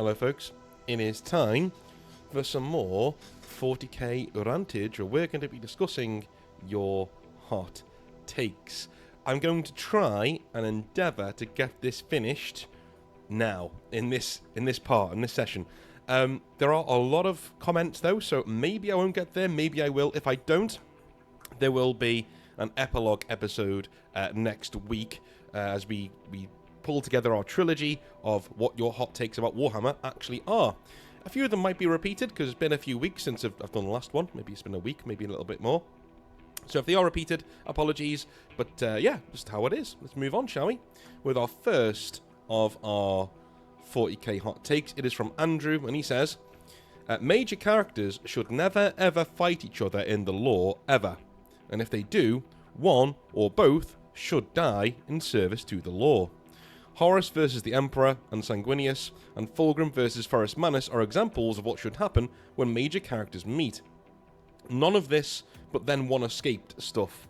Hello folks, it is time for some more 40k rantage, where we're going to be discussing your hot takes. I'm going to try and endeavour to get this finished now, in this session. There are a lot of comments though, so maybe I won't get there, maybe I will. If I don't, there will be an epilogue episode next week as we pull together our trilogy of what your hot takes about Warhammer actually are. A few of them might be repeated because it's been a few weeks since I've done the last one. Maybe it's been a week, maybe a little bit more. So if they are repeated, apologies. But yeah, just how it is. Let's move on, shall we? With our first of our 40k hot takes. It is from Andrew, and he says, major characters should never ever fight each other in the lore, ever. And if they do, one or both should die in service to the lore. Horus versus the Emperor and Sanguinius, and Fulgrim versus Forest Manus are examples of what should happen when major characters meet. None of this, but then one escaped stuff.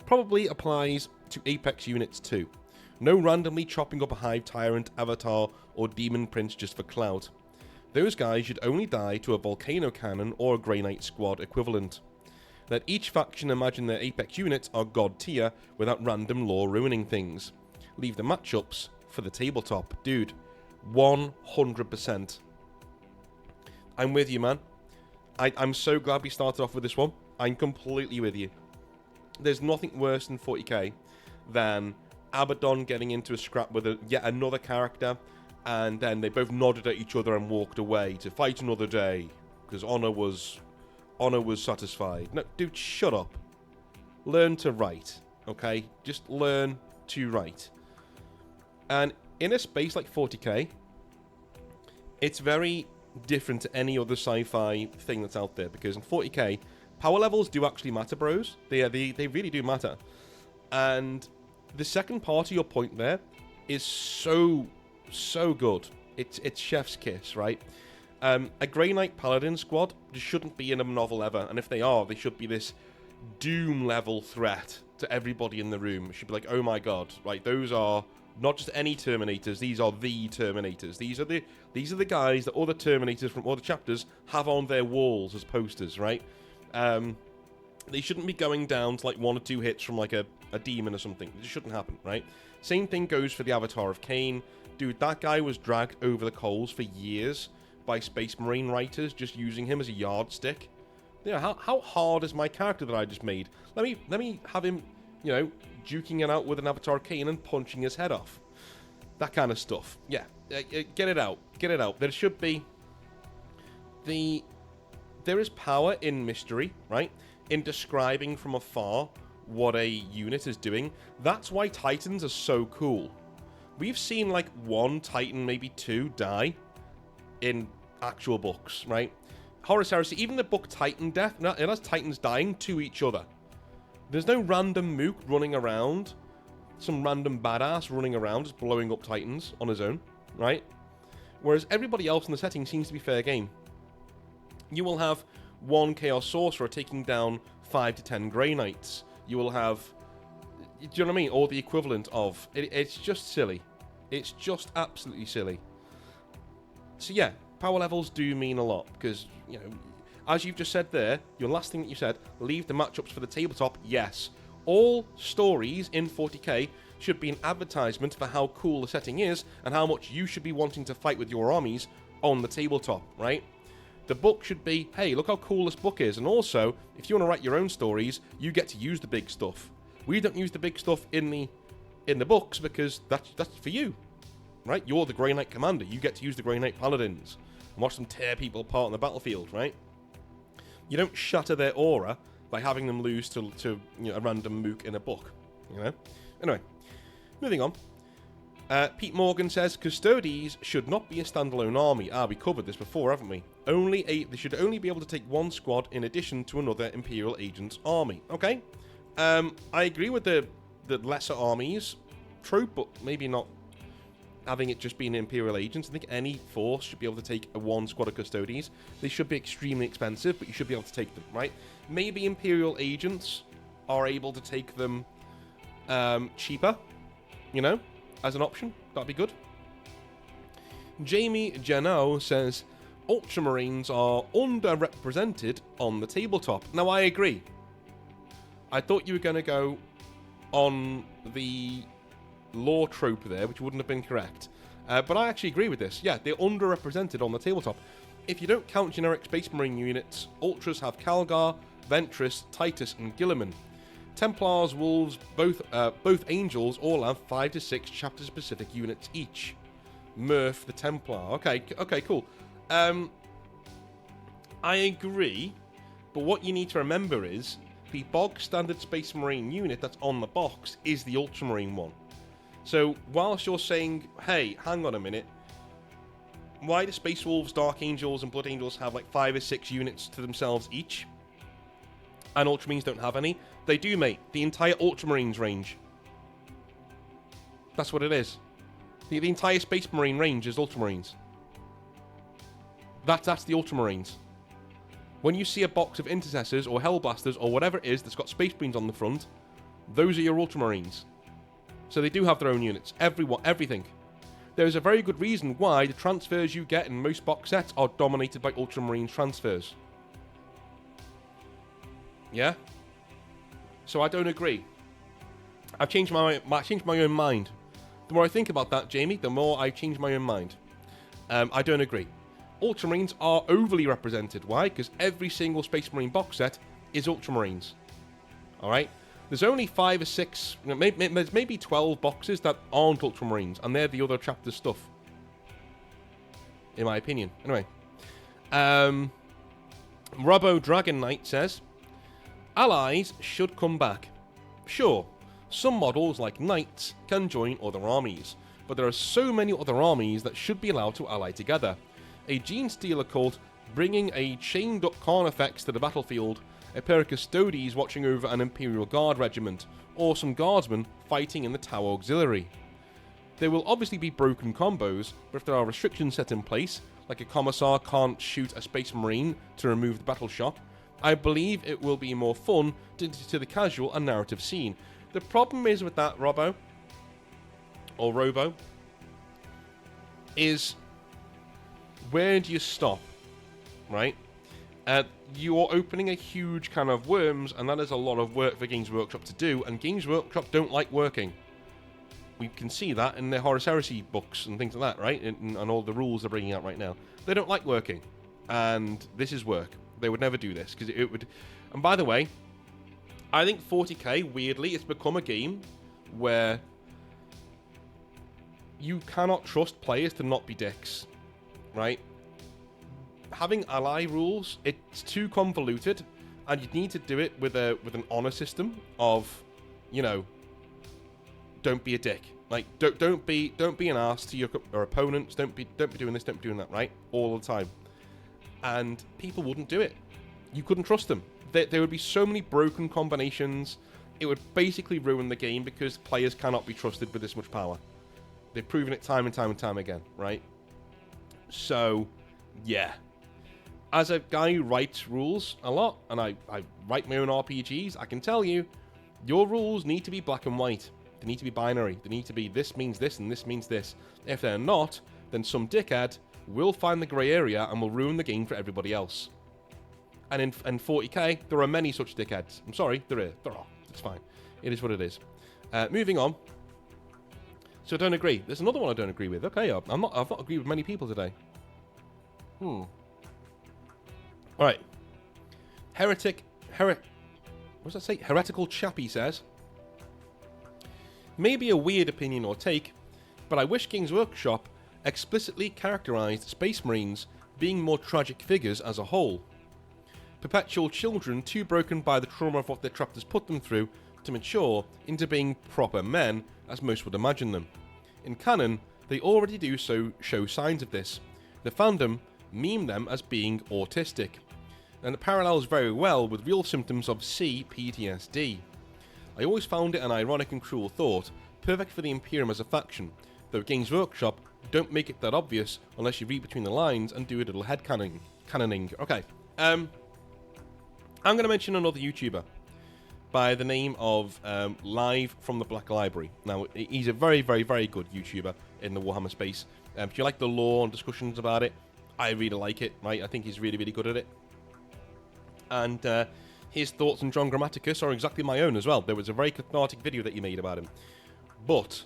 Probably applies to Apex units too. No randomly chopping up a Hive Tyrant, Avatar, or Demon Prince just for clout. Those guys should only die to a Volcano Cannon or a Grey Knight squad equivalent. Let each faction imagine their Apex units are god tier without random lore ruining things. Leave the matchups for the tabletop. Dude, 100%. I'm with you, man. I'm so glad we started off with this one. I'm completely with you. There's nothing worse than 40k than Abaddon getting into a scrap with yet another character, and then they both nodded at each other and walked away to fight another day because honor was satisfied. No, dude, shut up. Learn to write, okay? Just learn to write. And in a space like 40k, it's very different to any other sci-fi thing that's out there, because in 40k, power levels do actually matter, bros. They really do matter. And the second part of your point there is so good. It's chef's kiss, right? A Grey Knight Paladin squad just shouldn't be in a novel ever, and if they are, they should be this Doom level threat to everybody in the room. It should be like, oh my god, right? Those are not just any Terminators; these are the Terminators. These are the guys that other Terminators from other chapters have on their walls as posters, right? They shouldn't be going down to like one or two hits from like a demon or something. It just shouldn't happen, right? Same thing goes for the Avatar of Cain. Dude, that guy was dragged over the coals for years by Space Marine writers just using him as a yardstick. You know, how hard is my character that I just made? Let me have him, you know, duking it out with an Avatar of Cain and punching his head off. That kind of stuff. Yeah, get it out. Get it out. There should be there is power in mystery, right? In describing from afar what a unit is doing. That's why Titans are so cool. We've seen like one Titan, maybe two, die in actual books, right? Horus Heresy, even the book Titan Death, it has Titans dying to each other. There's no random mook running around, some random badass running around just blowing up Titans on his own, right? Whereas everybody else in the setting seems to be fair game. You will have one Chaos Sorcerer taking down 5 to 10 Grey Knights. You will have, do you know what I mean? Or the equivalent of. It's just silly. It's just absolutely silly. So yeah, power levels do mean a lot because, you know, as you've just said there, your last thing that you said, leave the matchups for the tabletop. Yes, all stories in 40k should be an advertisement for how cool the setting is and how much you should be wanting to fight with your armies on the tabletop, right? The book should be, hey, look how cool this book is. And also, if you want to write your own stories, you get to use the big stuff. We don't use the big stuff in the books because that's for you, right? You're the Grey Knight Commander. You get to use the Grey Knight Paladins and watch them tear people apart on the battlefield, right? You don't shatter their aura by having them lose to you know, a random mook in a book, you know? Anyway, moving on. Pete Morgan says, Custodes should not be a standalone army. We covered this before, haven't we? They should only be able to take one squad in addition to another Imperial Agent's army. Okay. I agree with the lesser armies trope, but maybe not having it just being Imperial Agents. I think any force should be able to take one squad of Custodes. They should be extremely expensive, but you should be able to take them, right? Maybe Imperial Agents are able to take them cheaper, you know, as an option. That'd be good. Jamie Jano says, Ultramarines are underrepresented on the tabletop. Now, I agree. I thought you were going to go on the lore trope there, which wouldn't have been correct. But I actually agree with this. Yeah, they're underrepresented on the tabletop. If you don't count generic Space Marine units, Ultras have Calgar, Ventress, Titus, and Gilliman. Templars, Wolves, both Angels all have 5 to 6 chapter-specific units each. Murph the Templar. Okay, cool. I agree, but what you need to remember is the bog standard Space Marine unit that's on the box is the Ultramarine one. So whilst you're saying, hey, hang on a minute, why do Space Wolves, Dark Angels, and Blood Angels have like 5 or 6 units to themselves each? And Ultramarines don't have any? They do, mate. The entire Ultramarines range. That's what it is. The entire Space Marine range is Ultramarines. That's the Ultramarines. When you see a box of Intercessors or Hellblasters or whatever it is that's got Space Marines on the front, those are your Ultramarines. So they do have their own units. Everything. There's a very good reason why the transfers you get in most box sets are dominated by Ultramarine transfers. Yeah? So I don't agree. I've changed my own mind. The more I think about that, Jamie, the more I change my own mind. I don't agree. Ultramarines are overly represented. Why? Because every single Space Marine box set is Ultramarines. Alright? There's only 5 or 6, maybe 12 boxes that aren't Ultramarines, and they're the other chapter stuff. In my opinion. Anyway. Robbo Dragon Knight says, Allies should come back. Sure, some models like Knights can join other armies, but there are so many other armies that should be allowed to ally together. A Gene Stealer cult bringing a chained up Carnifex to the battlefield, a pair of Custodes watching over an Imperial Guard regiment, or some guardsmen fighting in the Tower Auxiliary. There will obviously be broken combos, but if there are restrictions set in place, like a Commissar can't shoot a Space Marine to remove the battle shock, I believe it will be more fun to the casual and narrative scene. The problem is with that, Robbo, or Robo, is where do you stop, right? You're opening a huge can of worms, and that is a lot of work for Games Workshop to do, and Games Workshop don't like working. We can see that in their Horus Heresy books and things like that, right? And all the rules they're bringing out right now. They don't like working, and this is work. They would never do this, because it would... And by the way, I think 40k, weirdly, it's become a game where you cannot trust players to not be dicks, right? Having ally rules, it's too convoluted, and you need to do it with an honor system of, you know, don't be a dick. Like, don't be an ass to your opponents. Don't be doing this. Don't be doing that. Right, all the time. And people wouldn't do it. You couldn't trust them. There would be so many broken combinations. It would basically ruin the game because players cannot be trusted with this much power. They've proven it time and time and time again, right? So, yeah. As a guy who writes rules a lot, and I write my own RPGs, I can tell you, your rules need to be black and white. They need to be binary. They need to be this means this and this means this. If they're not, then some dickhead will find the grey area and will ruin the game for everybody else. And in 40k, there are many such dickheads. I'm sorry, there are. It's fine. It is what it is. Moving on. So I don't agree. There's another one I don't agree with. Okay, I've not agreed with many people today. Alright. What does that say? Heretical Chappie says, maybe a weird opinion or take, but I wish Games Workshop explicitly characterized Space Marines being more tragic figures as a whole. Perpetual children too broken by the trauma of what their chapters put them through to mature into being proper men, as most would imagine them. In canon, they already do so show signs of this. The fandom meme them as being autistic, and it parallels very well with real symptoms of PTSD. I always found it an ironic and cruel thought, perfect for the Imperium as a faction, though Games Workshop don't make it that obvious unless you read between the lines and do a little headcanoning. Okay, I'm going to mention another YouTuber by the name of Live from the Black Library. Now, he's a very, very, very good YouTuber in the Warhammer space. If you like the lore and discussions about it, I really like it, right? I think he's really, really good at it. And his thoughts on John Grammaticus are exactly my own as well. There was a very cathartic video that he made about him. But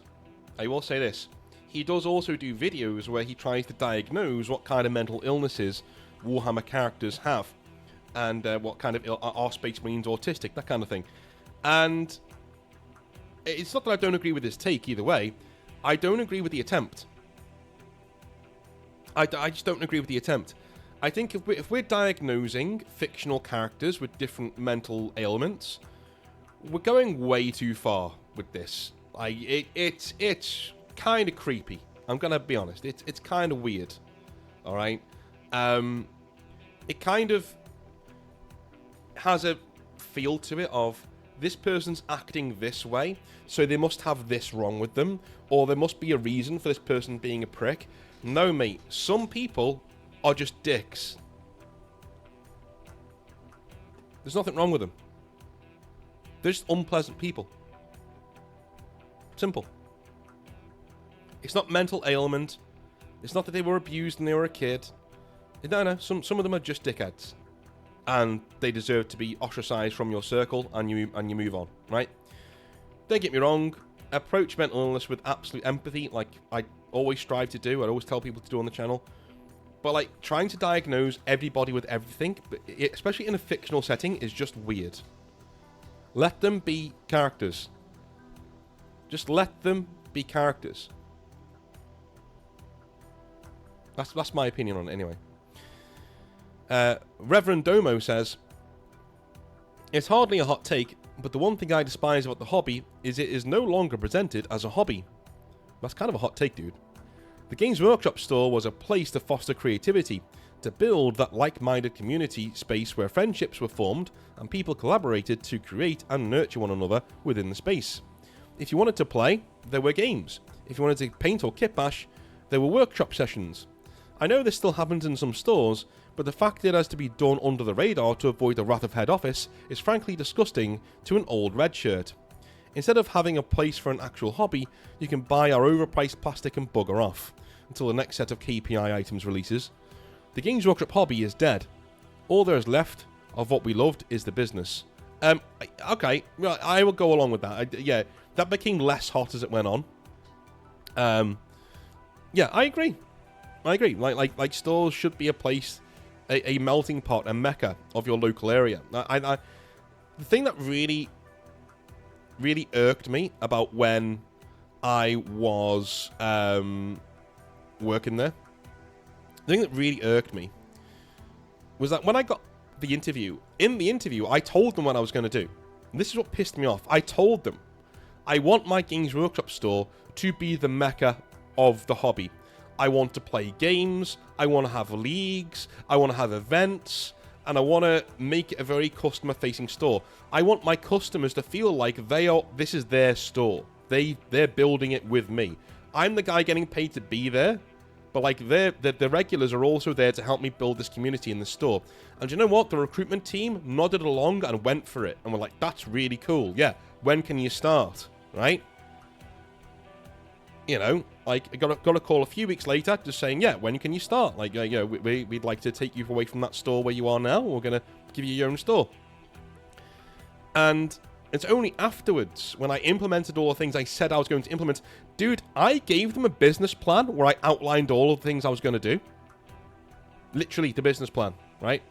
I will say this. He does also do videos where he tries to diagnose what kind of mental illnesses Warhammer characters have. And what kind of... are Space Marines autistic? That kind of thing. And it's not that I don't agree with his take either way. I don't agree with the attempt. I just don't agree with the attempt. I think if we're diagnosing fictional characters with different mental ailments, we're going way too far with this. It's kind of creepy. I'm gonna be honest. It's kind of weird. All right. It kind of has a feel to it of this person's acting this way, so they must have this wrong with them, or there must be a reason for this person being a prick. No, mate. Some people are just dicks. There's nothing wrong with them. They're just unpleasant people. Simple. It's not mental ailment. It's not that they were abused when they were a kid. No. Some of them are just dickheads, and they deserve to be ostracized from your circle, and you move on, right? Don't get me wrong. Approach mental illness with absolute empathy, like I always strive to do. I always tell people to do on the channel. But like trying to diagnose everybody with everything, especially in a fictional setting, is just weird. Let them be characters. Just let them be characters. That's my opinion on it anyway. Reverend Domo says, it's hardly a hot take, but the one thing I despise about the hobby is it is no longer presented as a hobby. That's kind of a hot take, dude. The Games Workshop store was a place to foster creativity, to build that like-minded community space where friendships were formed and people collaborated to create and nurture one another within the space. If you wanted to play, there were games. If you wanted to paint or kitbash, there were workshop sessions. I know this still happens in some stores, but the fact that it has to be done under the radar to avoid the wrath of head office is frankly disgusting to an old red shirt. Instead of having a place for an actual hobby, you can buy our overpriced plastic and bugger off until the next set of KPI items releases. The Games Workshop hobby is dead. All there is left of what we loved is the business. Okay, well, I will go along with that. Yeah, that became less hot as it went on. Yeah, I agree. Like stores should be a place, a melting pot, a mecca of your local area. The thing that really irked me about when I was working there, the thing that really irked me was that when I got the interview, in the interview, I told them what I was going to do. And this is what pissed me off. I told them, I want my Games Workshop store to be the mecca of the hobby. I want to play games, I want to have leagues, I want to have events, and I want to make it a very customer-facing store. I want my customers to feel like this is their store. They're building it with me. I'm the guy getting paid to be there, but like the regulars are also there to help me build this community in the store. And you know what? The recruitment team nodded along and went for it, and we're like, that's really cool. Yeah, when can you start? Right? You know, like, I got a call a few weeks later just saying, yeah, when can you start? Like, you know, we'd like to take you away from that store where you are now. We're going to give you your own store. And it's only afterwards, when I implemented all the things I said I was going to implement, dude, I gave them a business plan where I outlined all of the things I was going to do. Literally, the business plan, right?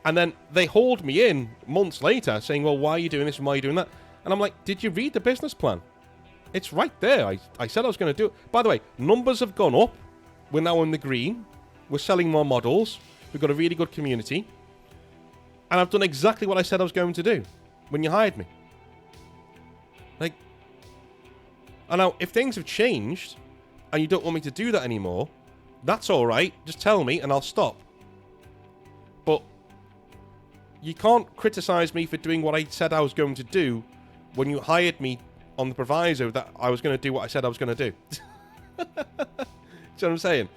And then they hauled me in months later saying, well, why are you doing this and why are you doing that? And I'm like, did you read the business plan? It's right there. I said I was going to do it. By the way, numbers have gone up. We're now in the green. We're selling more models. We've got a really good community. And I've done exactly what I said I was going to do when you hired me. Like, and now, if things have changed and you don't want me to do that anymore, that's all right. Just tell me and I'll stop. But you can't criticize me for doing what I said I was going to do when you hired me on the proviso that I was going to do what I said I was going to do. Do you know what I'm saying?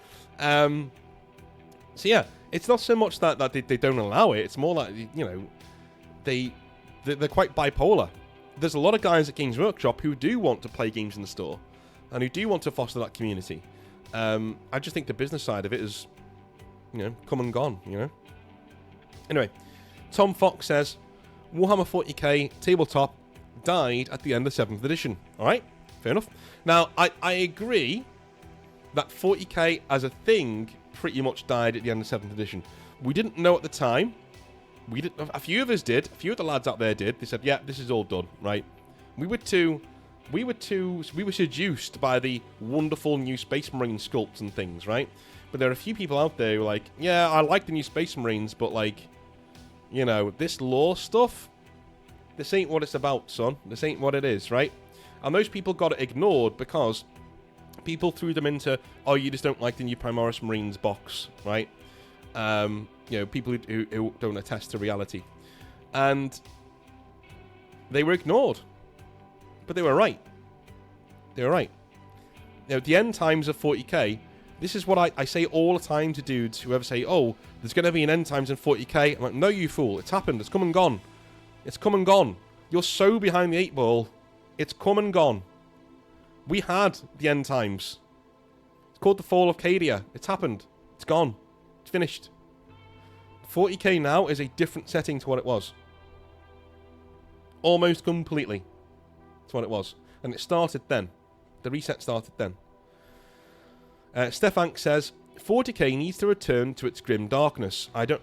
So yeah, it's not so much that they don't allow it. It's more like, you know, they're quite bipolar. There's a lot of guys at Games Workshop who do want to play games in the store and who do want to foster that community. I just think the business side of it is, come and gone, Anyway, Tom Fox says, Warhammer 40k tabletop died at the end of 7th edition. Alright, fair enough. Now, I agree that 40k as a thing pretty much died at the end of 7th edition. We didn't know at the time. A few of us did. A few of the lads out there did. They said, yeah, this is all done, right? We were seduced by the wonderful new Space Marine sculpts and things, right? But there are a few people out there who are like, yeah, I like the new Space Marines, but like, this lore stuff, this ain't what it's about, son. This ain't what it is, right? And those people got it ignored because people threw them into, oh, you just don't like the new Primaris Marines box, right? People who don't attest to reality. And they were ignored. But they were right. They were right. The end times of 40k, this is what I say all the time to dudes who ever say, oh, there's going to be an end times in 40k. I'm like, no, you fool. It's happened. It's come and gone. It's come and gone. You're so behind the 8 ball. It's come and gone. We had the end times. It's called the Fall of Cadia. It's happened. It's gone. It's finished. 40k now is a different setting to what it was. Almost completely. That's what it was. And it started then. The reset started then. Stefank says, 40k needs to return to its grim darkness. I don't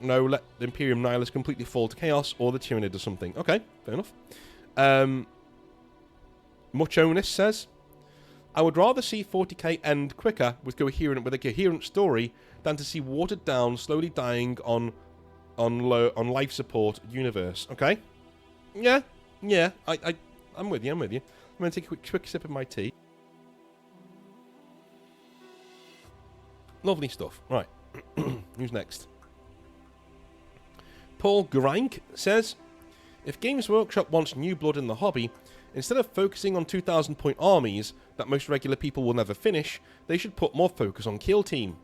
know, let the Imperium Nihilus completely fall to chaos, or the Tyranid or something. Okay, fair enough. Muchonis says, I would rather see 40k end quicker with a coherent story than to see watered down, slowly dying on life support universe. Okay? Yeah. I'm with you. I'm going to take a quick sip of my tea. Lovely stuff. Right. Who's next? Paul Grank says, if Games Workshop wants new blood in the hobby, instead of focusing on 2,000-point armies that most regular people will never finish, they should put more focus on Kill Team.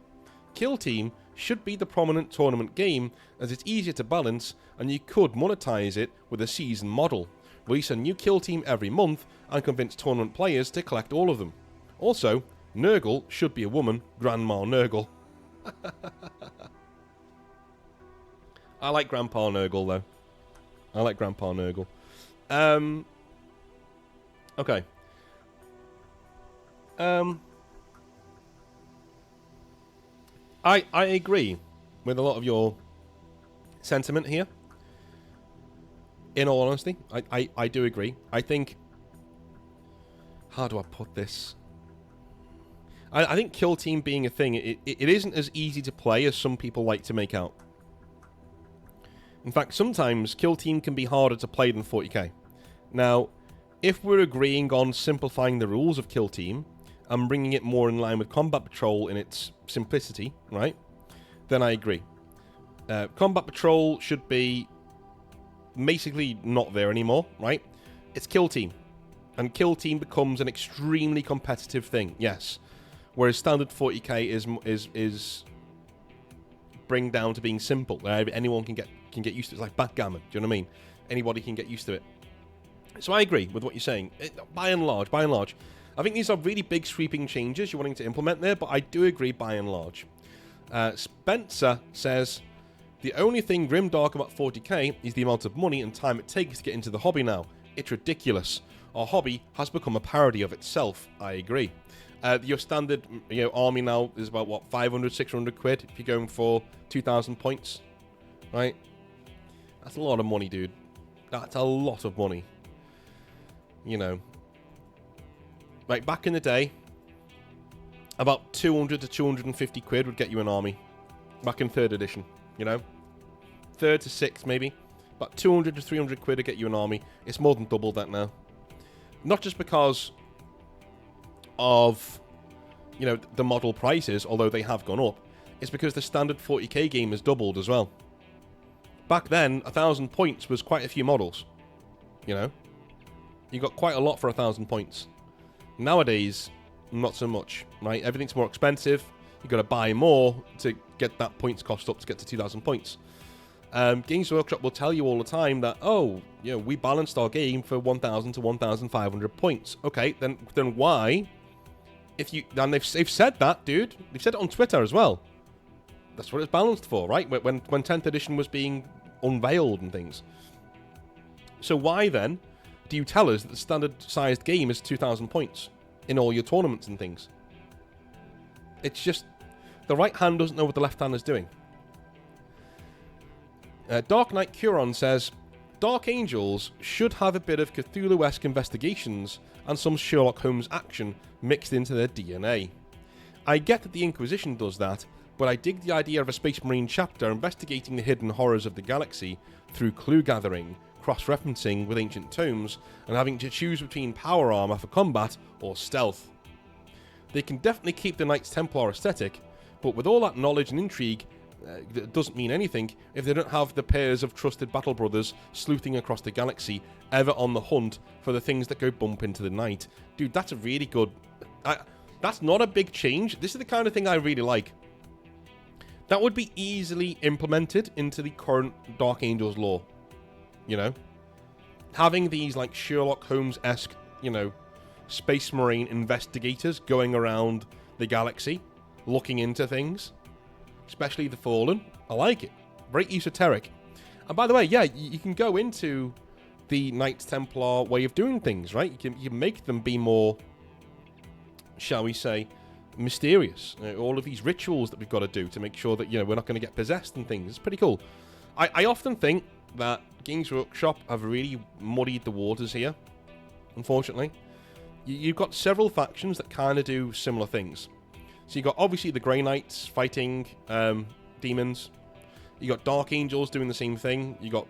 Kill Team should be the prominent tournament game, as it's easier to balance, and you could monetize it with a season model. Release a new Kill Team every month, and convince tournament players to collect all of them. Also, Nurgle should be a woman, Grandma Nurgle. I like Grandpa Nurgle, though. I like Grandpa Nurgle. Okay. I agree with a lot of your sentiment here. In all honesty, I do agree. I think... How do I put this? I think Kill Team being a thing, it isn't as easy to play as some people like to make out. In fact, sometimes Kill Team can be harder to play than 40k. Now, if we're agreeing on simplifying the rules of Kill Team and bringing it more in line with Combat Patrol in its simplicity, right, then I agree. Combat Patrol should be basically not there anymore, right? It's Kill Team. And Kill Team becomes an extremely competitive thing, yes. Whereas standard 40k is bring down to being simple. Anyone can get used to it. It's like backgammon, do you know what I mean? Anybody can get used to it. So I agree with what you're saying. By and large. I think these are really big sweeping changes you're wanting to implement there, but I do agree by and large. Spencer says, the only thing grimdark about 40k is the amount of money and time it takes to get into the hobby now. It's ridiculous. Our hobby has become a parody of itself. I agree. Your standard army now is about, what, 500, 600 quid if you're going for 2,000 points, right? That's a lot of money, dude. That's a lot of money. Like, back in the day, about 200 to 250 quid would get you an army. Back in 3rd edition, 3rd to 6th, maybe. About 200 to 300 quid would get you an army. It's more than double that now. Not just because of, the model prices, although they have gone up. It's because the standard 40k game has doubled as well. Back then, 1,000 points was quite a few models. You got quite a lot for 1,000 points. Nowadays, not so much, right? Everything's more expensive. You've got to buy more to get that points cost up to get to 2,000 points. Games Workshop will tell you all the time that, we balanced our game for 1,000 to 1,500 points. Okay, then why and they've said that, dude. They've said it on Twitter as well. That's what it's balanced for, right? When 10th edition was being unveiled and things. So why then do you tell us that the standard-sized game is 2,000 points in all your tournaments and things? It's just the right hand doesn't know what the left hand is doing. Dark Knight Curon says, Dark Angels should have a bit of Cthulhu-esque investigations and some Sherlock Holmes action mixed into their DNA. I get that the Inquisition does that, but I dig the idea of a Space Marine chapter investigating the hidden horrors of the galaxy through clue gathering, cross-referencing with ancient tomes, and having to choose between power armor for combat or stealth. They can definitely keep the Knights Templar aesthetic, but with all that knowledge and intrigue, it doesn't mean anything if they don't have the pairs of trusted battle brothers sleuthing across the galaxy, ever on the hunt for the things that go bump into the night. Dude, that's a really good... that's not a big change. This is the kind of thing I really like. That would be easily implemented into the current Dark Angels lore. You know? Having these, like, Sherlock Holmes-esque, you know, Space Marine investigators going around the galaxy, looking into things. Especially the Fallen. I like it. Very esoteric. And by the way, yeah, you can go into the Knights Templar way of doing things, right? You can make them be more, shall we say, mysterious. All of these rituals that we've got to do to make sure that, you know, we're not going to get possessed and things. It's pretty cool. I often think that Games Workshop have really muddied the waters here, unfortunately. You've got several factions that kind of do similar things. So you got obviously the Grey Knights fighting demons. You got Dark Angels doing the same thing. You got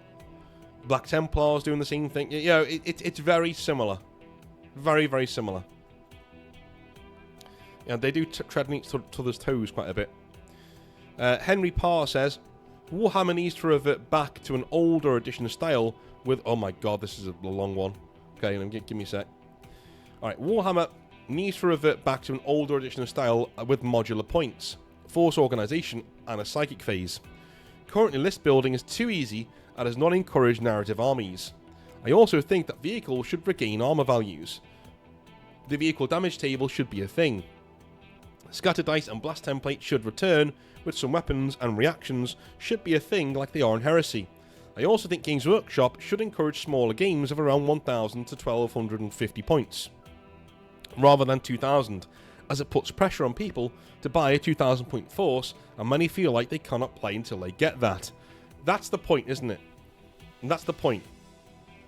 Black Templars doing the same thing. You know, it's very similar, very, very similar. Yeah, they do tread on each other's toes quite a bit. Henry Parr says, Warhammer needs to revert back to an older edition style with... Oh my god, this is a long one. Okay, give me a sec. Alright, Warhammer needs to revert back to an older edition of style with modular points, force organisation, and a psychic phase. Currently, list building is too easy and does not encourage narrative armies. I also think that vehicles should regain armour values. The vehicle damage table should be a thing. Scatter dice and blast template should return, with some weapons and reactions should be a thing like they are in Heresy. I also think Games Workshop should encourage smaller games of around 1,000 to 1,250 points, rather than 2,000, as it puts pressure on people to buy a 2,000 point force, and many feel like they cannot play until they get that. That's the point, isn't it? And that's the point.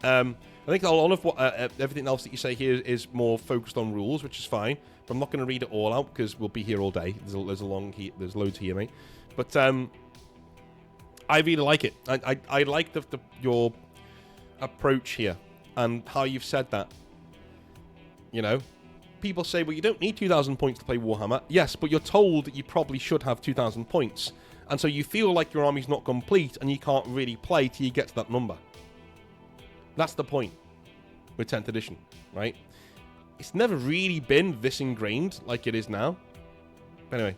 I think a lot of what everything else that you say here is more focused on rules, which is fine. But I'm not going to read it all out because we'll be here all day. There's loads here, mate. But I really like it. I like your approach here and how you've said that. You know, people say, well, you don't need 2,000 points to play Warhammer. Yes, but you're told that you probably should have 2,000 points. And so you feel like your army's not complete and you can't really play till you get to that number. That's the point with 10th edition, right? It's never really been this ingrained like it is now. But anyway.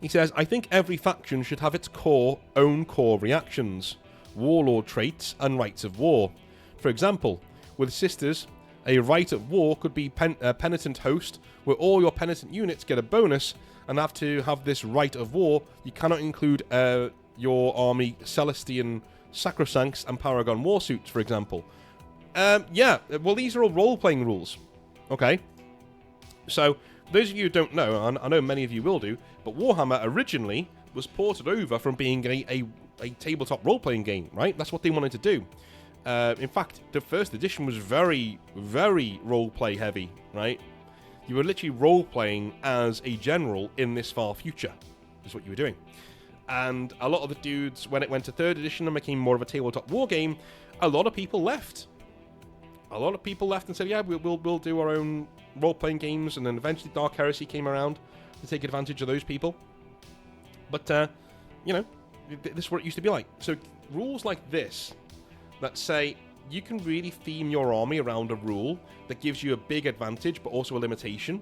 He says, I think every faction should have its own core reactions, warlord traits, and rites of war. For example, with Sisters, a rite of war could be Penitent Host, where all your Penitent units get a bonus, and have to have this rite of war. You cannot include your army Celestian Sacrosancts and Paragon Warsuits, for example. Yeah, well, these are all role-playing rules. Okay? So, those of you who don't know, and I know many of you will do, but Warhammer originally was ported over from being a tabletop role-playing game, right? That's what they wanted to do. In fact, the first edition was very, very role-play heavy, right? You were literally role-playing as a general in this far future, is what you were doing. And a lot of the dudes, when it went to 3rd edition and became more of a tabletop war game, a lot of people left. A lot of people left and said, yeah, we'll do our own role-playing games, and then eventually Dark Heresy came around to take advantage of those people. But, you know, this is what it used to be like. So rules like this that say you can really theme your army around a rule that gives you a big advantage but also a limitation,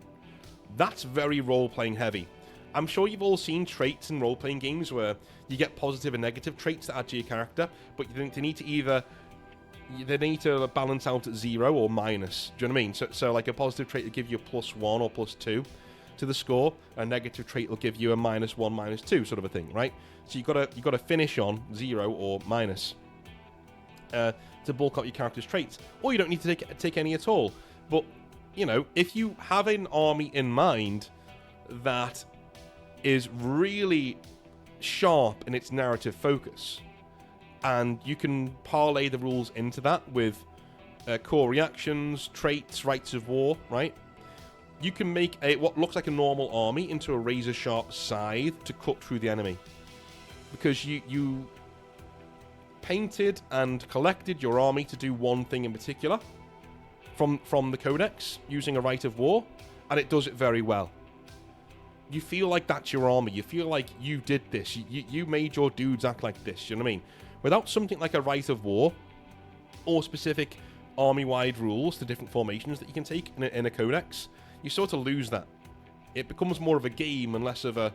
that's very role-playing heavy. I'm sure you've all seen traits in role-playing games where you get positive and negative traits that add to your character, but they need to either they need to balance out at 0 or minus. Do you know what I mean? So like a positive trait will give you a +1 or +2 to the score. A negative trait will give you a -1, -2 sort of a thing, right? So you gotta finish on 0 or minus to bulk up your character's traits, or you don't need to take any at all. But you know, if you have an army in mind that is really sharp in its narrative focus, and you can parlay the rules into that with core reactions, traits, rights of war, right? You can make what looks like a normal army into a razor-sharp scythe to cut through the enemy. Because you painted and collected your army to do one thing in particular from the Codex, using a right of war, and it does it very well. You feel like that's your army. You feel like you did this. You made your dudes act like this, you know what I mean? Without something like a right of war, or specific army-wide rules to different formations that you can take in a codex, you sort of lose that. It becomes more of a game and less of a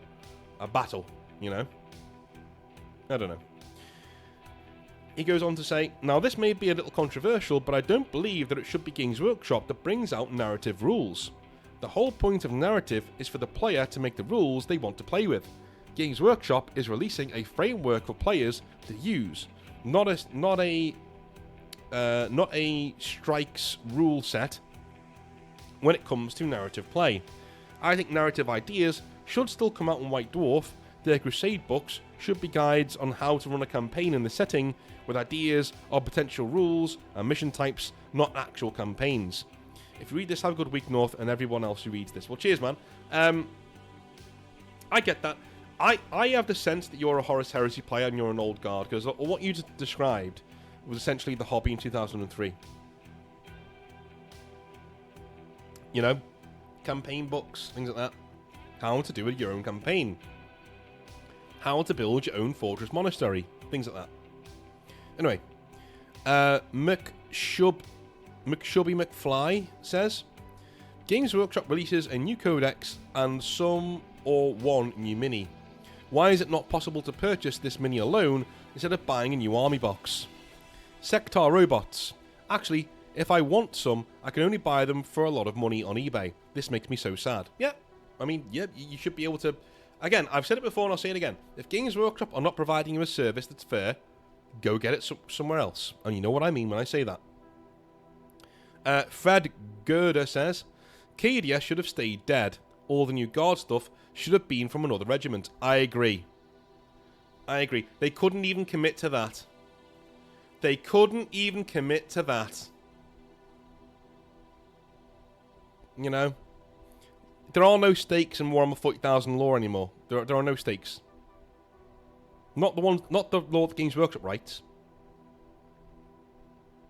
battle, you know? I don't know. He goes on to say, now this may be a little controversial, but I don't believe that it should be Games Workshop that brings out narrative rules. The whole point of narrative is for the player to make the rules they want to play with. Games Workshop is releasing a framework for players to use, not a strikes rule set when it comes to narrative play. I think narrative ideas should still come out in White Dwarf. Their Crusade books should be guides on how to run a campaign in the setting, with ideas of potential rules and mission types, not actual campaigns. If you read this, have a good week, North, and everyone else who reads this. Well, cheers, man. I get that. I have the sense that you're a Horus Heresy player and you're an old guard, because what you just described was essentially the hobby in 2003. You know? Campaign books, things like that. How to do your own campaign. How to build your own fortress monastery. Things like that. Anyway. McShubby McFly says, Games Workshop releases a new codex and some or one new mini. Why is it not possible to purchase this mini alone instead of buying a new army box? Sector robots. Actually, if I want some, I can only buy them for a lot of money on eBay. This makes me so sad. Yeah, I mean, yeah, you should be able to... Again, I've said it before and I'll say it again. If Games Workshop are not providing you a service that's fair, go get it somewhere else. And you know what I mean when I say that. Fred Gerder says, Cadia should have stayed dead. All the new guard stuff should have been from another regiment. I agree. They couldn't even commit to that. You know? There are no stakes in Warhammer 40,000 lore anymore. There are no stakes. Not the lore that Games Workshop writes.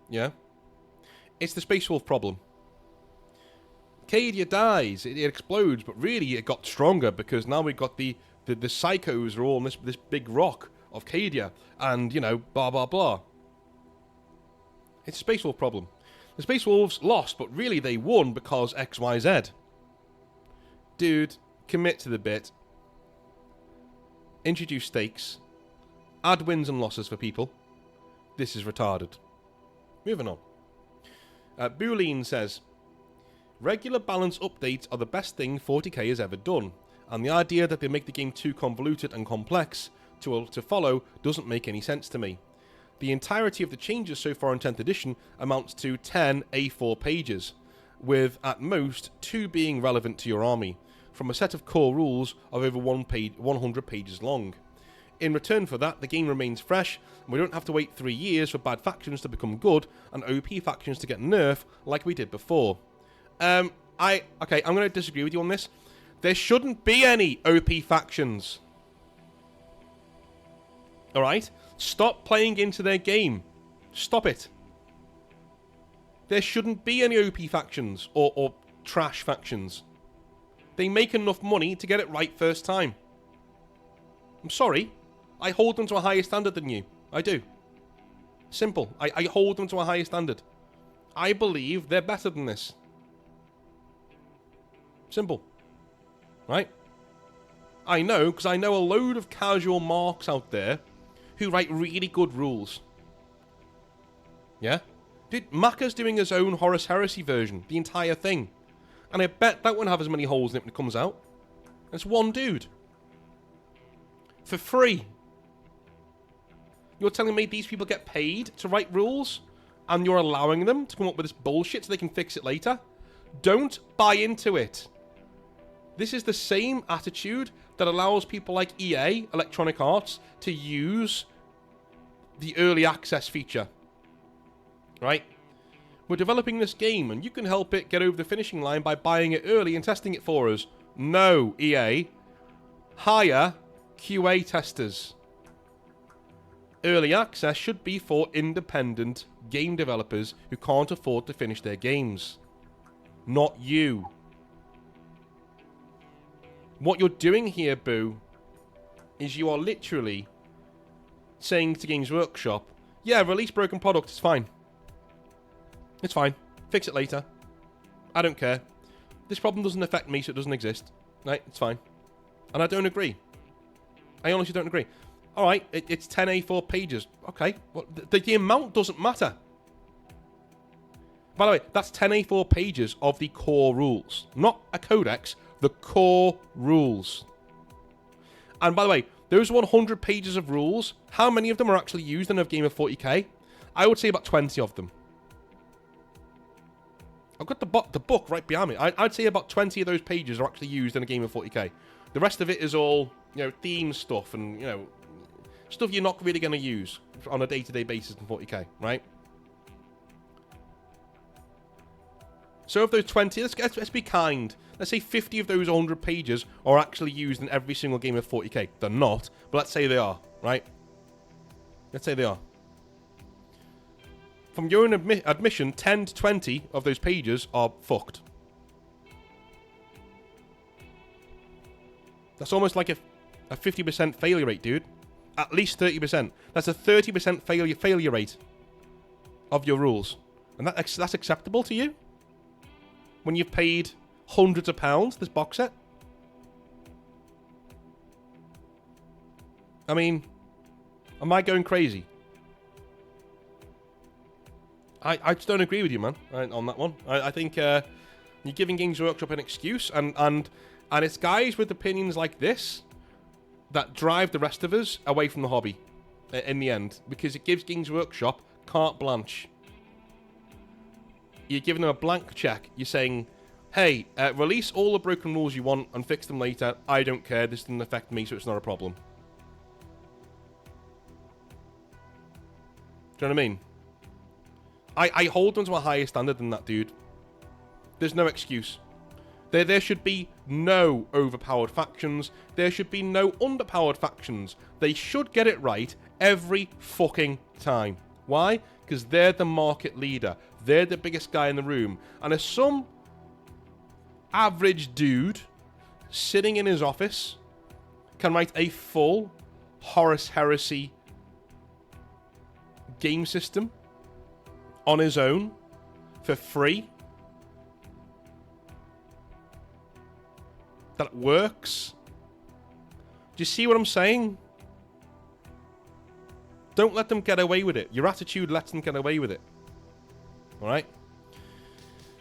Yeah? It's the Space Wolf problem. Cadia dies, it explodes, but really it got stronger because now we've got the psychos are all on this big rock of Cadia, and, you know, blah blah blah. It's a Space Wolf problem. The Space Wolves lost, but really they won because XYZ. Dude, commit to the bit. Introduce stakes. Add wins and losses for people. This is retarded. Moving on. Boolean says, regular balance updates are the best thing 40k has ever done, and the idea that they make the game too convoluted and complex to follow doesn't make any sense to me. The entirety of the changes so far in 10th edition amounts to 10 A4 pages, with at most 2 being relevant to your army, from a set of core rules of over 100 pages long. In return for that, the game remains fresh, and we don't have to wait 3 years for bad factions to become good and OP factions to get nerfed like we did before. I'm going to disagree with you on this. There shouldn't be any OP factions. Alright? Stop playing into their game. Stop it. There shouldn't be any OP factions or trash factions. They make enough money to get it right first time. I'm sorry. I hold them to a higher standard than you. I do. Simple. I hold them to a higher standard. I believe they're better than this. Simple. Right? I know, because I know a load of casual marks out there who write really good rules. Yeah? Dude, Macca's doing his own Horus Heresy version, the entire thing. And I bet that won't have as many holes in it when it comes out. It's one dude. For free. You're telling me these people get paid to write rules? And you're allowing them to come up with this bullshit so they can fix it later? Don't buy into it. This is the same attitude that allows people like EA, Electronic Arts, to use the early access feature. Right? We're developing this game and you can help it get over the finishing line by buying it early and testing it for us. No, EA. Hire QA testers. Early access should be for independent game developers who can't afford to finish their games. Not you. What you're doing here, Boo, is you are literally saying to Games Workshop, yeah, release broken product, it's fine. It's fine. Fix it later. I don't care. This problem doesn't affect me, so it doesn't exist. Right? It's fine. And I don't agree. I honestly don't agree. Alright, it's 10 A4 pages. Okay. Well, the amount doesn't matter. By the way, that's 10 A4 pages of the core rules. Not a codex. The core rules. And by the way, those 100 pages of rules, how many of them are actually used in a game of 40k? I would say about 20 of them. I've got the book right behind me. I'd say about 20 of those pages are actually used in a game of 40k. The rest of it is all, theme stuff and, stuff you're not really going to use on a day-to-day basis in 40k, right? So of those 20, let's be kind. Let's say 50 of those 100 pages are actually used in every single game of 40k. They're not, but let's say they are, right? Let's say they are. From your own admission, 10 to 20 of those pages are fucked. That's almost like a 50% failure rate, dude. At least 30%. That's a 30% failure rate of your rules. And that's acceptable to you? When you've paid hundreds of pounds, this box set? I mean, am I going crazy? I just don't agree with you, man, on that one. I think you're giving Games Workshop an excuse, and it's guys with opinions like this that drive the rest of us away from the hobby in the end, because it gives Games Workshop carte blanche. You're giving them a blank check. You're saying, hey, release all the broken rules you want and fix them later. I don't care. This doesn't affect me, so it's not a problem. Do you know what I mean? I hold them to a higher standard than that, dude. There's no excuse. There should be no overpowered factions. There should be no underpowered factions. They should get it right every fucking time. Why? Because they're the market leader. They're the biggest guy in the room. And if some average dude sitting in his office can write a full Horus Heresy game system on his own for free that works. Do you see what I'm saying? Don't let them get away with it. Your attitude lets them get away with it. Alright?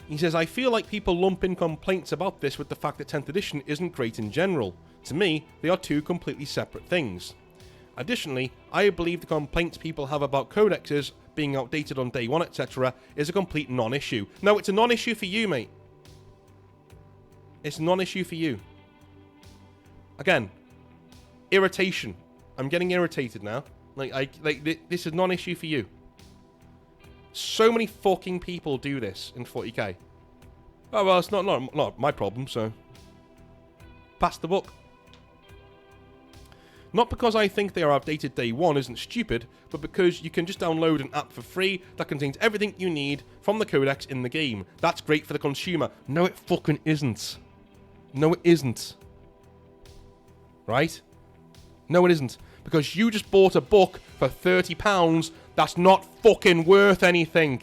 He says, I feel like people lump in complaints about this with the fact that 10th edition isn't great in general. To me, they are two completely separate things. Additionally, I believe the complaints people have about codexes being outdated on day one, etc. is a complete non-issue. No, it's a non-issue for you, mate. It's a non-issue for you. Again, irritation. I'm getting irritated now. This is non-issue for you. So many fucking people do this in 40k. Oh, well, it's not my problem, so pass the book. Not because I think they are outdated day one isn't stupid, but because you can just download an app for free that contains everything you need from the codex in the game. That's great for the consumer. No, it fucking isn't. No, it isn't. Right? No, it isn't. Because you just bought a book for £30 that's not fucking worth anything.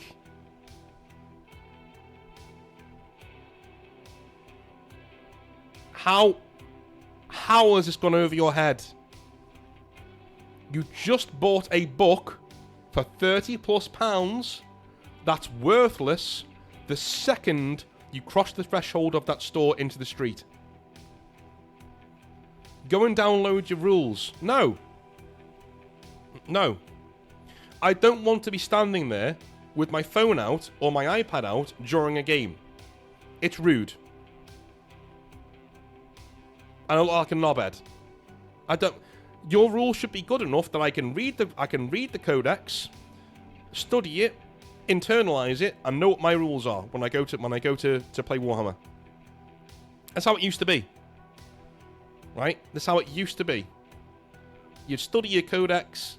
How has this gone over your head? You just bought a book for £30+ That's worthless the second you cross the threshold of that store into the street. Go and download your rules. No. No. I don't want to be standing there with my phone out or my iPad out during a game. It's rude. I look like a knobhead. I don't. Your rules should be good enough that I can read the codex, study it, internalize it, and know what my rules are when I go to play Warhammer. That's how it used to be. Right? That's how it used to be. You'd study your codex,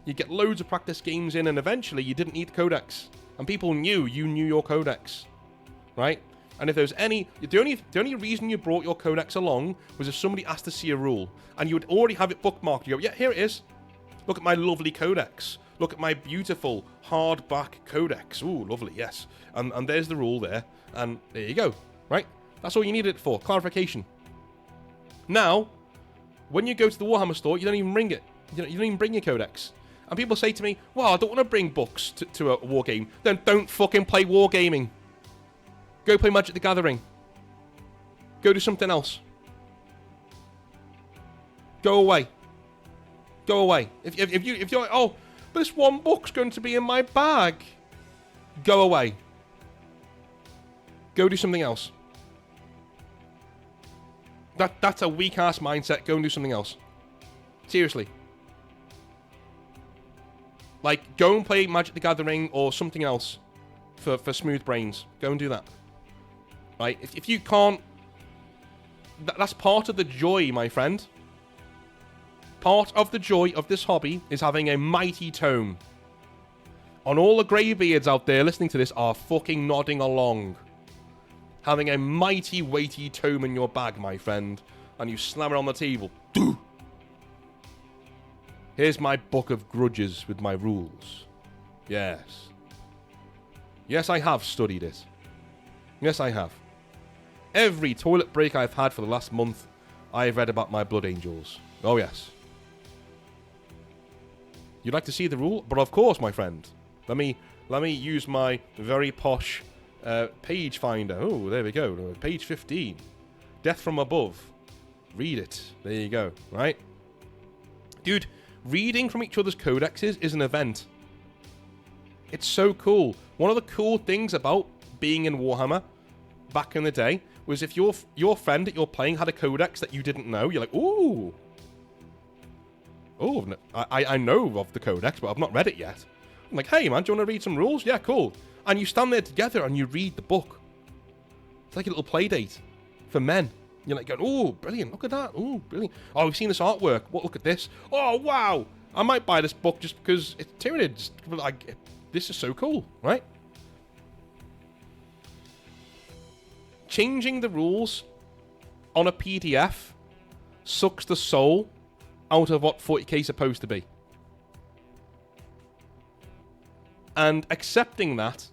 you'd get loads of practice games in, and eventually you didn't need the codex. And people knew you knew your codex. Right? And if there's any... The only reason you brought your codex along was if somebody asked to see a rule. And you would already have it bookmarked. You go, yeah, here it is. Look at my lovely codex. Look at my beautiful hardback codex. Ooh, lovely, yes. And there's the rule there. And there you go. Right? That's all you needed it for. Clarification. Now, when you go to the Warhammer store, you don't even bring it. You don't even bring your codex. And people say to me, well, I don't want to bring books to a war game. Then don't fucking play wargaming. Go play Magic the Gathering. Go do something else. Go away. Go away. If you're like, oh, this one book's going to be in my bag. Go away. Go do something else. That's a weak ass mindset. Go and do something else. Seriously. Like, go and play Magic the Gathering or something else for smooth brains. Go and do that. Right? If you can't... That's part of the joy, my friend. Part of the joy of this hobby is having a mighty tome. And all the greybeards out there listening to this are fucking nodding along. Having a mighty, weighty tome in your bag, my friend. And you slam it on the table. Doo! Here's my book of grudges with my rules. Yes. Yes, I have studied it. Yes, I have. Every toilet break I've had for the last month, I've read about my blood angels. Oh, yes. You'd like to see the rule? But of course, my friend. Let me use my very posh page finder. Oh, there we go. Page 15. Death from Above. Read it. There you go. Right? Dude, reading from each other's codexes is an event. It's so cool. One of the cool things about being in Warhammer back in the day was if your friend that you're playing had a codex that you didn't know, you're like, ooh. Oh, I know of the codex, but I've not read it yet. I'm like, hey, man, do you want to read some rules? Yeah, cool. And you stand there together and you read the book. It's like a little play date for men. You're like going, oh, brilliant, look at that. Oh, brilliant. Oh, we've seen this artwork. What? Look at this. Oh, wow. I might buy this book just because it's Tyranid. Like, this is so cool, right? Changing the rules on a PDF sucks the soul out of what 40K is supposed to be. And accepting that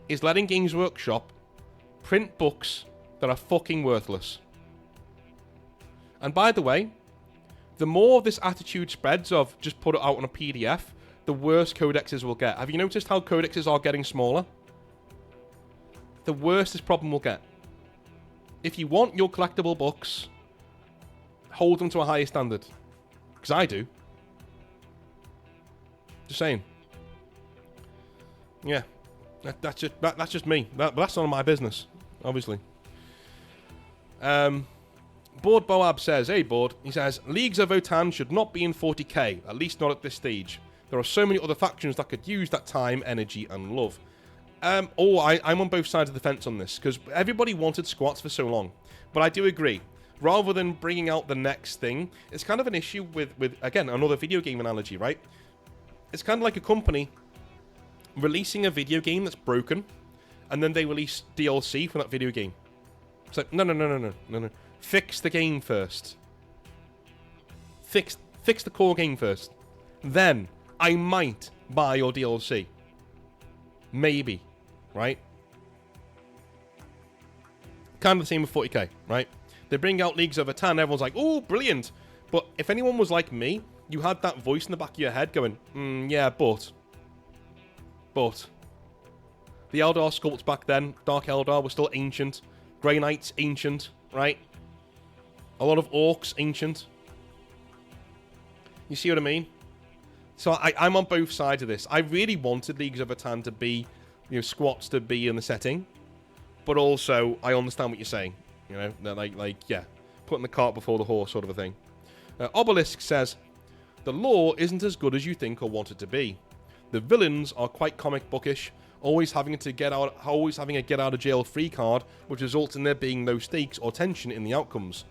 is letting Games Workshop print books that are fucking worthless. And by the way, the more this attitude spreads of just put it out on a PDF, the worse codexes will get. Have you noticed how codexes are getting smaller? The worse this problem will get. If you want your collectible books, hold them to a higher standard. Because I do. Just saying. Yeah. That's just me. That's none of my business, obviously. Board Boab says, hey Board, he says, Leagues of Votan should not be in 40k, at least not at this stage. There are so many other factions that could use that time, energy, and love. I'm on both sides of the fence on this, because everybody wanted squats for so long. But I do agree. Rather than bringing out the next thing, it's kind of an issue with again, another video game analogy, right? It's kind of like a company releasing a video game that's broken, and then they release DLC for that video game. It's like, no. Fix the game first. Fix the core game first. Then I might buy your DLC. Maybe, right? Kind of the same with 40k, right? They bring out Leagues of Votan, everyone's like, oh, brilliant. But if anyone was like me, you had that voice in the back of your head going, yeah, but. The Eldar sculpts back then, Dark Eldar, were still ancient. Grey Knights, ancient, right? A lot of Orcs, ancient. You see what I mean? So I'm on both sides of this. I really wanted Leagues of Votan to be, squats to be in the setting. But also, I understand what you're saying. They're yeah, putting the cart before the horse sort of a thing. Obelisk says, the lore isn't as good as you think or want it to be. The villains are quite comic bookish, always having a get out of jail free card, which results in there being no stakes or tension in the outcomes.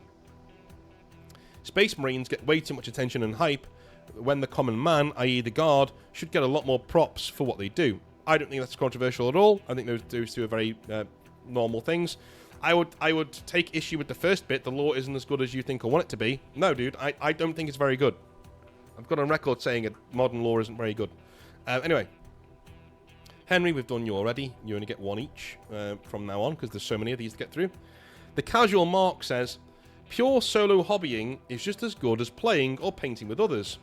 Space Marines get way too much attention and hype when the common man, i.e. the guard, should get a lot more props for what they do. I don't think that's controversial at all. I think those two are very normal things. I would take issue with the first bit, the lore isn't as good as you think or want it to be. No, dude, I don't think it's very good. I've got on record saying modern lore isn't very good. Anyway. Henry, we've done you already. You only get one each from now on, because there's so many of these to get through. The Casual Mark says, pure solo hobbying is just as good as playing or painting with others.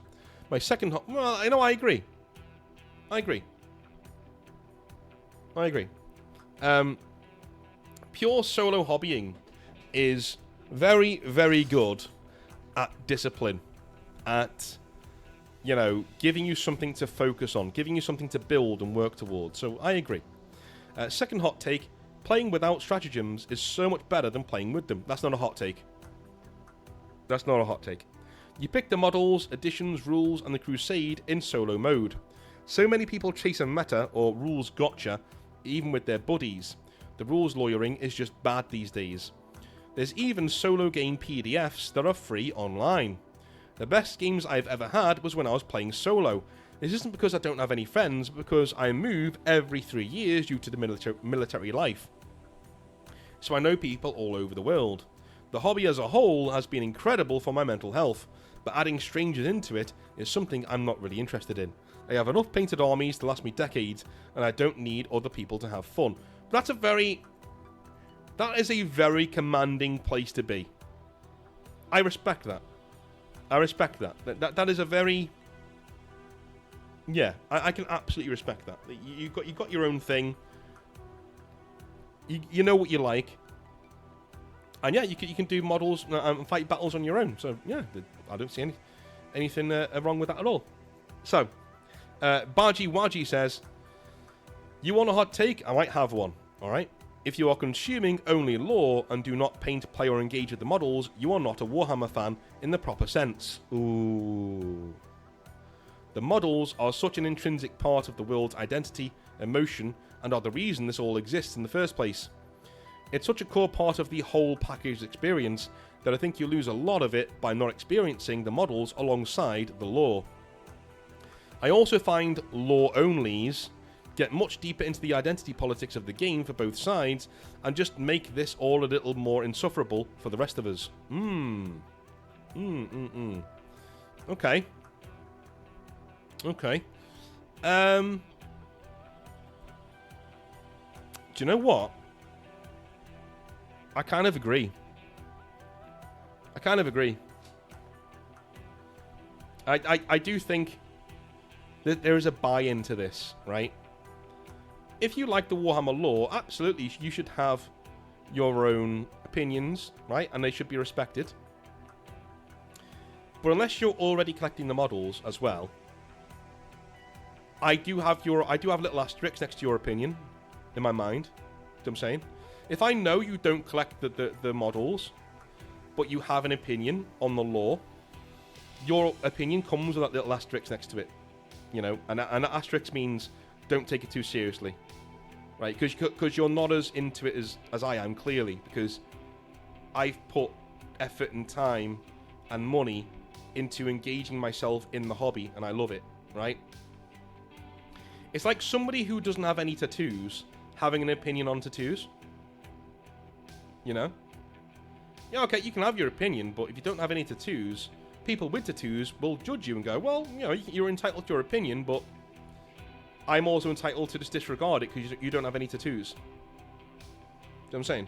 My second well, I agree. Pure solo hobbying is very, very good at discipline, at, giving you something to focus on, giving you something to build and work towards. So I agree. Second hot take, playing without stratagems is so much better than playing with them. That's not a hot take. You pick the models, additions, rules, and the crusade in solo mode. So many people chase a meta or rules gotcha, even with their buddies. The rules lawyering is just bad these days. There's even solo game PDFs that are free online. The best games I've ever had was when I was playing solo. This isn't because I don't have any friends, but because I move every 3 years due to the military life. So I know people all over the world. The hobby as a whole has been incredible for my mental health, but adding strangers into it is something I'm not really interested in. I have enough painted armies to last me decades, and I don't need other people to have fun. But that is a very commanding place to be. I respect that. That is a very... Yeah, I can absolutely respect that. You got your own thing. You know what you like. And yeah, you can do models and fight battles on your own. So yeah, I don't see anything wrong with that at all. So, Baji Waji says, you want a hot take? I might have one. Alright? If you are consuming only lore and do not paint, play, or engage with the models, you are not a Warhammer fan in the proper sense. Ooh. The models are such an intrinsic part of the world's identity, emotion, and are the reason this all exists in the first place. It's such a core part of the whole package experience that I think you lose a lot of it by not experiencing the models alongside the lore. I also find lore-onlys get much deeper into the identity politics of the game for both sides, and just make this all a little more insufferable for the rest of us. Okay. Do you know what? I kind of agree. I do think that there is a buy-in to this, right? If you like the Warhammer lore, absolutely, you should have your own opinions, right? And they should be respected. But unless you're already collecting the models as well, I do have little asterisks next to your opinion in my mind. You know what I'm saying? If I know you don't collect the models, but you have an opinion on the lore, your opinion comes with that little asterisk next to it. And that asterisk means don't take it too seriously. Right? Because you're not as into it as I am, clearly. Because I've put effort and time and money into engaging myself in the hobby, and I love it. Right? It's like somebody who doesn't have any tattoos having an opinion on tattoos. Yeah, okay, you can have your opinion, but if you don't have any tattoos, people with tattoos will judge you and go, well, you're entitled to your opinion, but I'm also entitled to just disregard it because you don't have any tattoos. You know what I'm saying?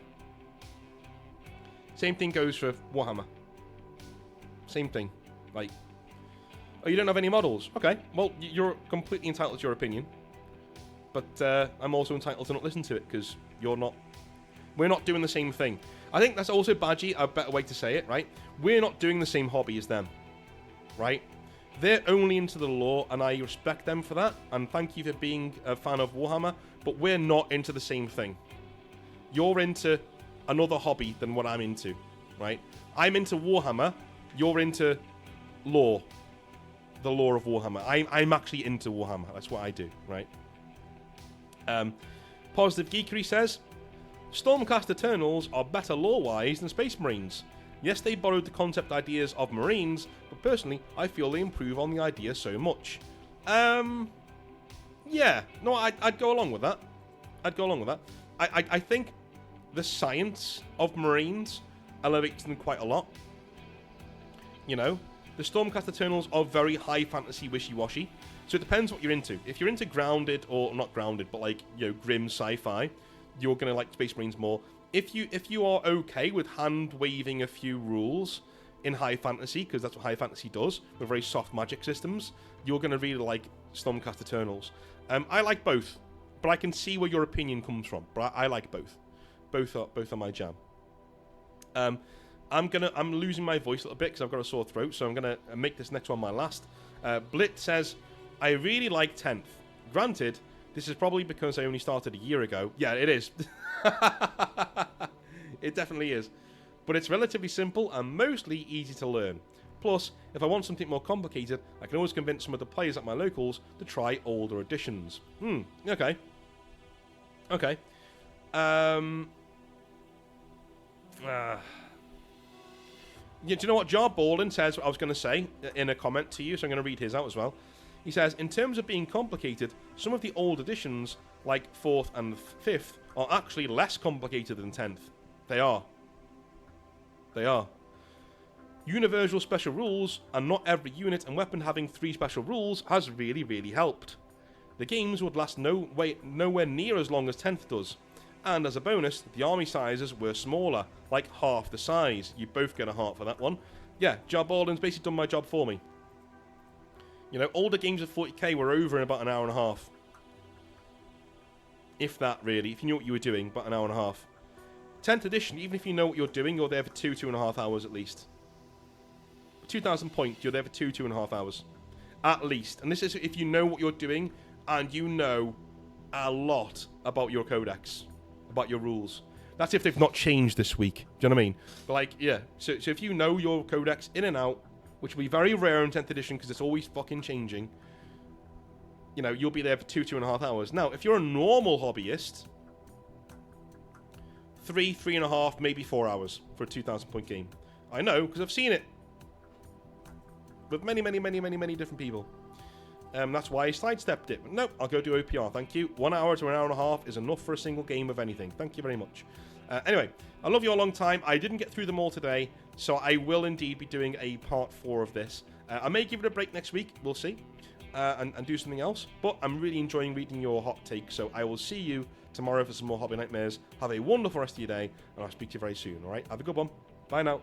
Same thing goes for Warhammer. Same thing. Like, oh, you don't have any models? Okay, well, you're completely entitled to your opinion. But I'm also entitled to not listen to it because we're not doing the same thing. I think that's also, Badgie, a better way to say it, right? We're not doing the same hobby as them, right? They're only into the lore, and I respect them for that, and thank you for being a fan of Warhammer, but we're not into the same thing. You're into another hobby than what I'm into, right? I'm into Warhammer, you're into lore. The lore of Warhammer. I'm actually into Warhammer. That's what I do, right? Positive Geekery says, Stormcast Eternals are better lore-wise than Space Marines. Yes, they borrowed the concept ideas of Marines, but personally, I feel they improve on the idea so much. Yeah. No, I'd go along with that. I think the science of Marines elevates them quite a lot. You know? The Stormcast Eternals are very high fantasy wishy-washy, so it depends what you're into. If you're into grounded, or not grounded, but like, you know, grim sci-fi, you're gonna like Space Marines more. If you are okay with hand-waving a few rules in high fantasy, because that's what high fantasy does, with very soft magic systems, you're gonna really like Stormcast Eternals. I like both, but I can see where your opinion comes from. But I like both. Both are my jam. I'm losing my voice a little bit because I've got a sore throat, so I'm gonna make this next one my last. Blit says, I really like 10th. Granted, this is probably because I only started a year ago. Yeah, it is. It definitely is. But it's relatively simple and mostly easy to learn. Plus, if I want something more complicated, I can always convince some of the players at my locals to try older editions. Okay. Okay. Yeah, do you know what Jar Baldwin says what I was going to say in a comment to you, so I'm going to read his out as well. He says, in terms of being complicated, some of the old editions, like 4th and 5th, are actually less complicated than 10th. They are. They are. Universal special rules, and not every unit and weapon having 3 special rules, has really, really helped. The games would last nowhere near as long as 10th does. And as a bonus, the army sizes were smaller, like half the size. You both get a heart for that one. Yeah, Jar Baldwin's basically done my job for me. You know, older games of 40k were over in about an hour and a half. If that, really. If you knew what you were doing, about an hour and a half. 10th edition, even if you know what you're doing, you're there for 2.5 hours at least. 2,000 points, you're there for 2.5 hours. At least. And this is if you know what you're doing, and you know a lot about your codex. About your rules. That's if they've not changed this week. Do you know what I mean? But like, yeah. So if you know your codex in and out, which will be very rare in 10th edition because it's always fucking changing, you know, you'll be there for 2.5 hours. Now, if you're a normal hobbyist, 3.5, maybe 4 hours for a 2,000 point game. I know, because I've seen it. With many different people. That's why I sidestepped it. No, I'll go do OPR, thank you. 1 hour to an hour and a half is enough for a single game of anything. Thank you very much. Anyway, I love you a long time. I didn't get through them all today, so I will indeed be doing a part 4 of this. I may give it a break next week, we'll see, and do something else. But I'm really enjoying reading your hot take, so I will see you tomorrow for some more Hobby Nightmares. Have a wonderful rest of your day, and I'll speak to you very soon, alright? Have a good one. Bye now.